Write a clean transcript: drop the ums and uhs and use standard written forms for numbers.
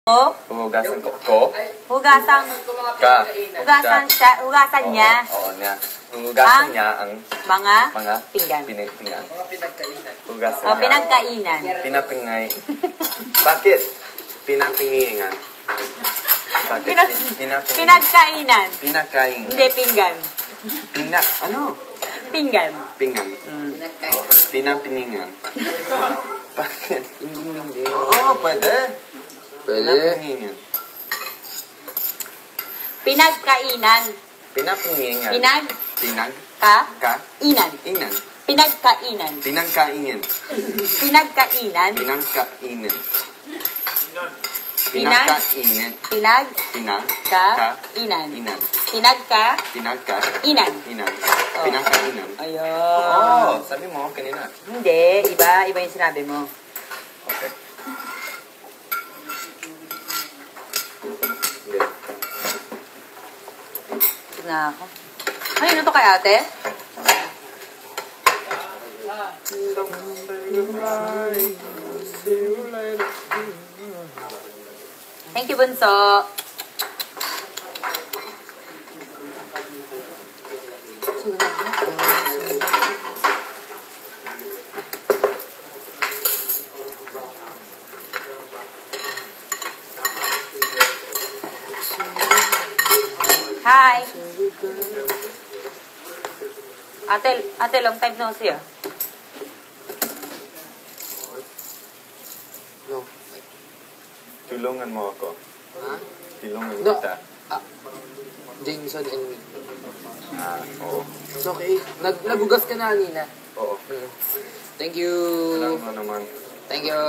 Hugasan ko. Hugasan Ka. hugasan niya Oo, niya. Hugasan niya ang mga pinggan. pinggan. Hugasan O, niya. pinagkainan. Pinapingay. Bakit? Pinapingingan. Bakit? Pinagkainan. Pinakain. Hindi, pinggan. Ano? Pinggan. Pinggan. Pinapiningan. Bakit? Hindi. Oo, pwede. Pinapiningan. Pinagkainan. Pinapiningan. Pinagkainan. Inan. Pinagkainan. Pinangkainin. Pinagkainan. Pinangkainin. Pinag- Pinangkainin. Pinagkainan. Inan. Pinagkainan. Inan. Pinangkainan. Ayun. Oo, sabi mo kanina. Hindi, iba yung sinabi mo. Okay. Na ako. Ano to kay ate? Thank you, Bunso. Hi. Ate, long time no see. No. Tulungan mo ako. Ha? Tulungan No. kita. Jameson and me. Oo. It's okay. Nagugas ka na kanina. Oo. Thank you. Alam mo naman. Thank you.